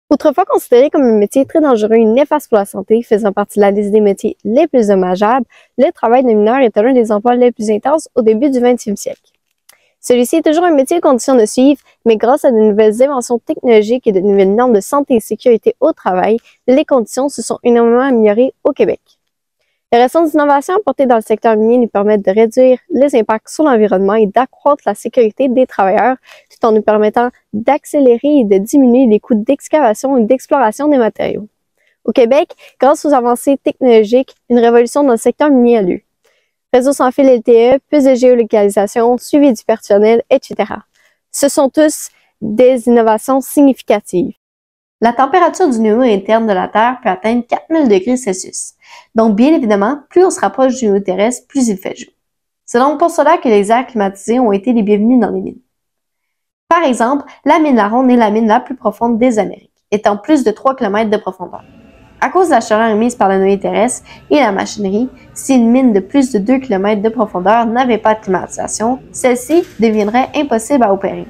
Autrefois considéré comme un métier très dangereux et néfaste pour la santé, faisant partie de la liste des métiers les plus dommageables, le travail de mineur est l'un des emplois les plus intenses au début du 20e siècle. Celui-ci est toujours un métier à condition de suivre, mais grâce à de nouvelles inventions technologiques et de nouvelles normes de santé et sécurité au travail, les conditions se sont énormément améliorées au Québec. Les récentes innovations apportées dans le secteur minier nous permettent de réduire les impacts sur l'environnement et d'accroître la sécurité des travailleurs, tout en nous permettant d'accélérer et de diminuer les coûts d'excavation et d'exploration des matériaux. Au Québec, grâce aux avancées technologiques, une révolution dans le secteur minier a lieu. Réseau sans fil LTE, plus de géolocalisation, suivi du personnel, etc. Ce sont tous des innovations significatives. La température du niveau interne de la Terre peut atteindre 4000 degrés Celsius. Donc, bien évidemment, plus on se rapproche du niveau terrestre, plus il fait chaud. C'est donc pour cela que les aires climatisées ont été les bienvenus dans les mines. Par exemple, la mine La Ronde est la mine la plus profonde des Amériques, étant plus de 3 km de profondeur. À cause de la chaleur émise par la noyée terrestre et la machinerie, si une mine de plus de 2 km de profondeur n'avait pas de climatisation, celle-ci deviendrait impossible à opérer.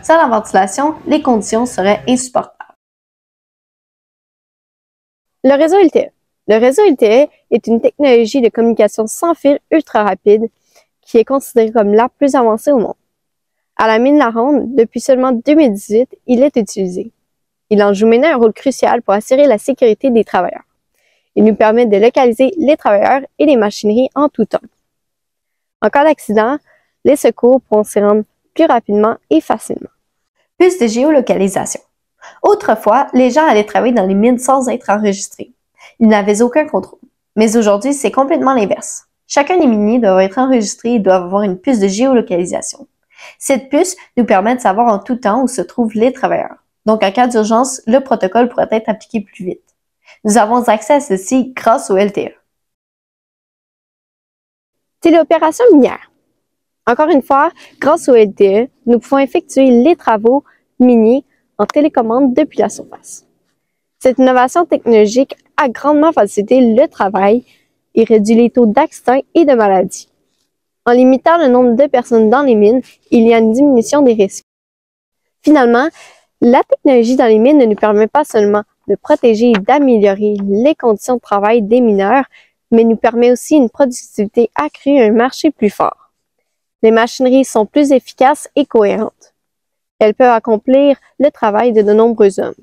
Sans la ventilation, les conditions seraient insupportables. Le réseau LTE. Le réseau LTE est une technologie de communication sans fil ultra rapide qui est considérée comme la plus avancée au monde. À la mine La Ronde, depuis seulement 2018, il est utilisé. Il en joue maintenant un rôle crucial pour assurer la sécurité des travailleurs. Il nous permet de localiser les travailleurs et les machineries en tout temps. En cas d'accident, les secours pourront s'y rendre plus rapidement et facilement. Plus de géolocalisation. Autrefois, les gens allaient travailler dans les mines sans être enregistrés. Ils n'avaient aucun contrôle. Mais aujourd'hui, c'est complètement l'inverse. Chacun des miniers doit être enregistré et doit avoir une puce de géolocalisation. Cette puce nous permet de savoir en tout temps où se trouvent les travailleurs. Donc, en cas d'urgence, le protocole pourrait être appliqué plus vite. Nous avons accès à ceci grâce au LTE. Téléopération minière. Encore une fois, grâce au LTE, nous pouvons effectuer les travaux miniers en télécommande depuis la surface. Cette innovation technologique a grandement facilité le travail et réduit les taux d'accidents et de maladies. En limitant le nombre de personnes dans les mines, il y a une diminution des risques. Finalement, la technologie dans les mines ne nous permet pas seulement de protéger et d'améliorer les conditions de travail des mineurs, mais nous permet aussi une productivité accrue et un marché plus fort. Les machineries sont plus efficaces et cohérentes. Elles peuvent accomplir le travail de nombreux hommes.